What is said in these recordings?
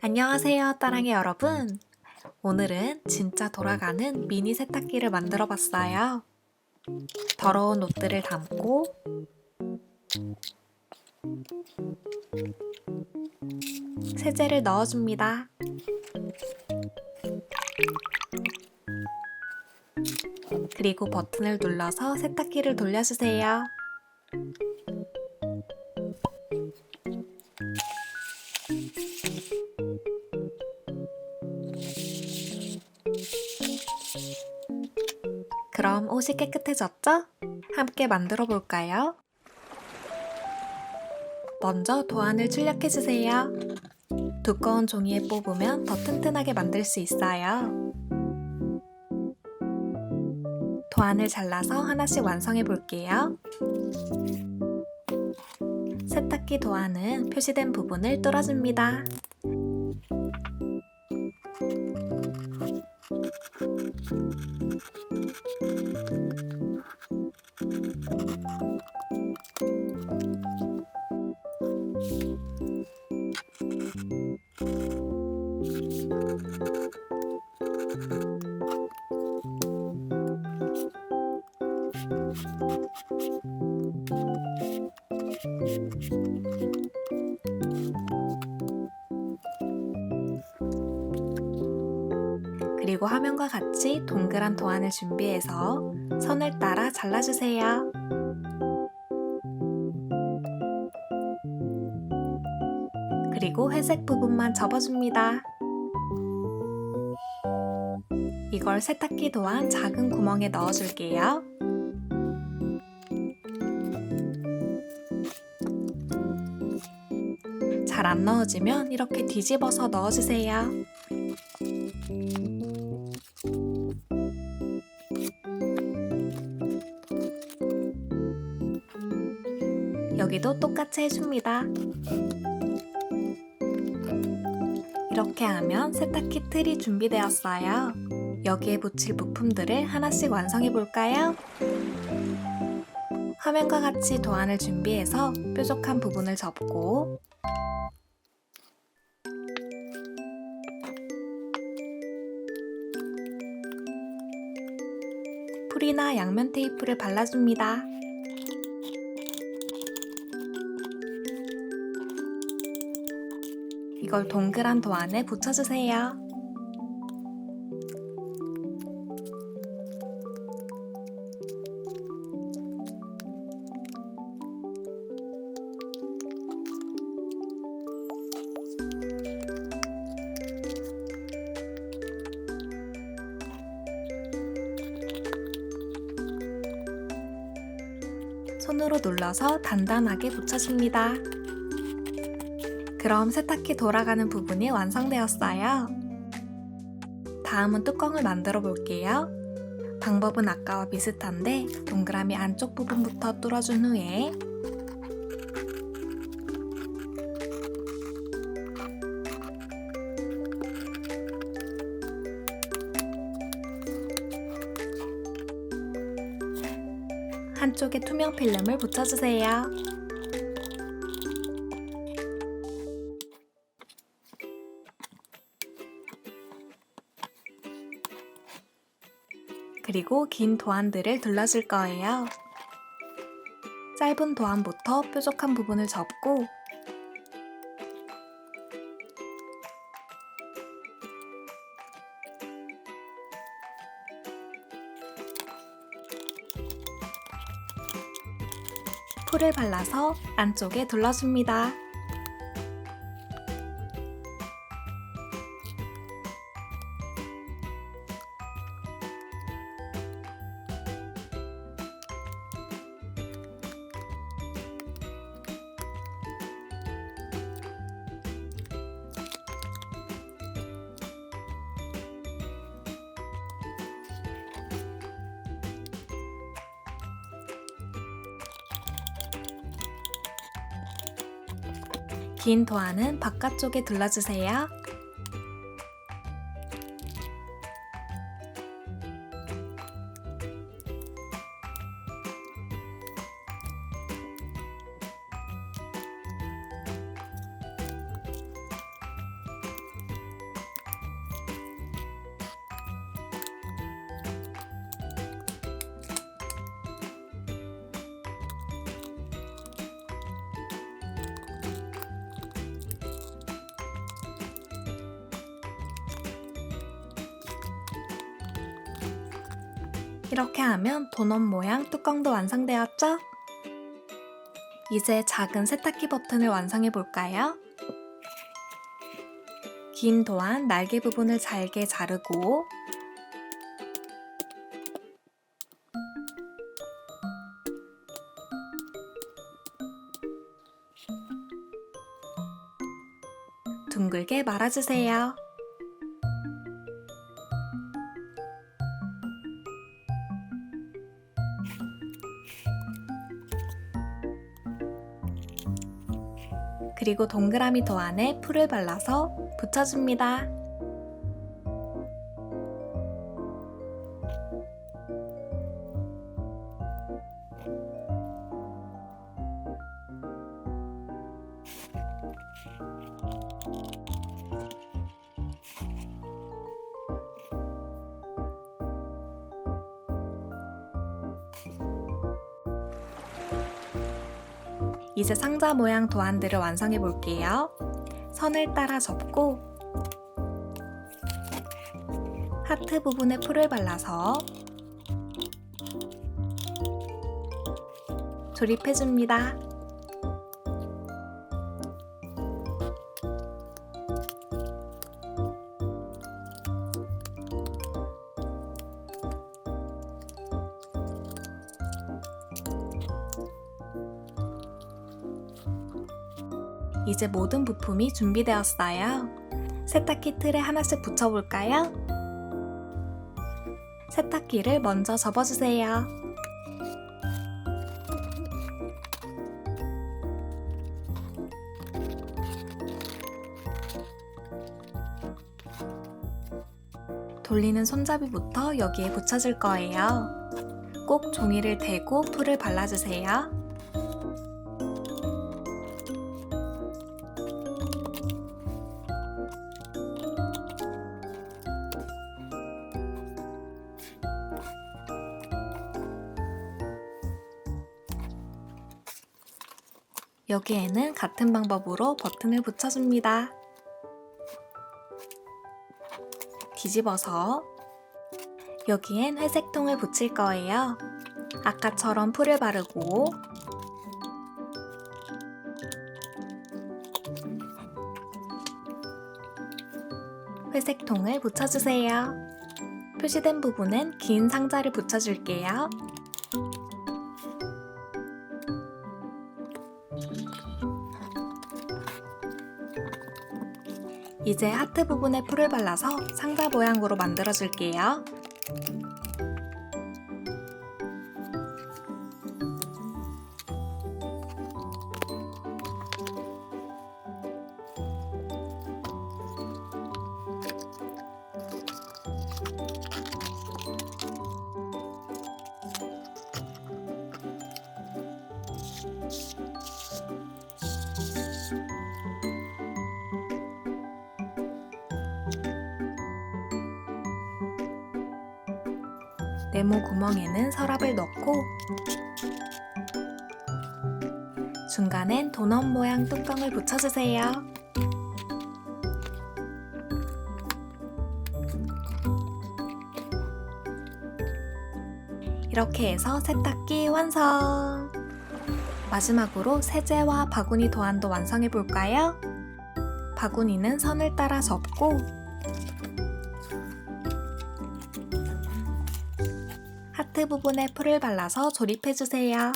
안녕하세요, 따랑이 여러분. 오늘은 진짜 돌아가는 미니 세탁기를 만들어 봤어요. 더러운 옷들을 담고 세제를 넣어줍니다. 그리고 버튼을 눌러서 세탁기를 돌려주세요. 그럼 옷이 깨끗해졌죠? 함께 만들어 볼까요? 먼저 도안을 출력해주세요. 두꺼운 종이에 뽑으면 더 튼튼하게 만들 수 있어요. 도안을 잘라서 하나씩 완성해 볼게요. 세탁기 도안은 표시된 부분을 뚫어줍니다. 그리고 화면과 같이 동그란 도안을 준비해서 선을 따라 잘라주세요. 그리고 회색 부분만 접어줍니다. 이걸 세탁기 도안 작은 구멍에 넣어줄게요. 잘 안 넣어지면 이렇게 뒤집어서 넣어주세요. 여기도 똑같이 해줍니다. 이렇게 하면 세탁기 틀이 준비되었어요. 여기에 붙일 부품들을 하나씩 완성해 볼까요? 화면과 같이 도안을 준비해서 뾰족한 부분을 접고 풀이나 양면 테이프를 발라줍니다. 이걸 동그란 도안에 붙여주세요. 손으로 눌러서 단단하게 붙여줍니다. 그럼 세탁기 돌아가는 부분이 완성되었어요. 다음은 뚜껑을 만들어 볼게요. 방법은 아까와 비슷한데 동그라미 안쪽 부분부터 뚫어준 후에 한쪽에 투명 필름을 붙여주세요. 그리고 긴 도안들을 둘러줄 거예요. 짧은 도안부터 뾰족한 부분을 접고 풀을 발라서 안쪽에 둘러줍니다. 긴 도안은 바깥쪽에 둘러주세요. 이렇게 하면 도넛 모양 뚜껑도 완성되었죠? 이제 작은 세탁기 버튼을 완성해 볼까요? 긴 도안 날개 부분을 잘게 자르고 둥글게 말아주세요. 그리고 동그라미 도안에 풀을 발라서 붙여줍니다. 이제 상자 모양 도안들을 완성해 볼게요. 선을 따라 접고 하트 부분에 풀을 발라서 조립해줍니다. 이제 모든 부품이 준비되었어요. 세탁기 틀에 하나씩 붙여볼까요? 세탁기를 먼저 접어주세요. 돌리는 손잡이부터 여기에 붙여줄 거예요. 꼭 종이를 대고 풀을 발라주세요. 여기에는 같은 방법으로 버튼을 붙여줍니다. 뒤집어서 여기엔 회색 통을 붙일 거예요. 아까처럼 풀을 바르고 회색 통을 붙여주세요. 표시된 부분은 긴 상자를 붙여줄게요. 이제 하트 부분에 풀을 발라서 상자 모양으로 만들어줄게요. 네모 구멍에는 서랍을 넣고 중간엔 도넛 모양 뚜껑을 붙여주세요. 이렇게 해서 세탁기 완성! 마지막으로 세제와 바구니 도안도 완성해 볼까요? 바구니는 선을 따라 접고 하트 부분에 풀을 발라서 조립해주세요.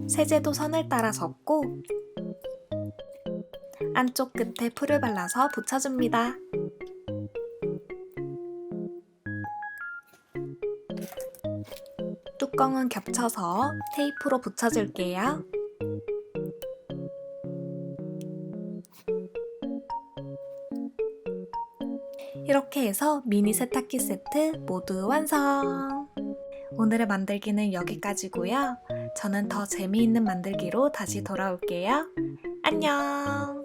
세제도 선을 따라 접고 안쪽 끝에 풀을 발라서 붙여줍니다. 뚜껑은 겹쳐서 테이프로 붙여줄게요. 이렇게 해서 미니 세탁기 세트 모두 완성! 오늘의 만들기는 여기까지고요. 저는 더 재미있는 만들기로 다시 돌아올게요. 안녕!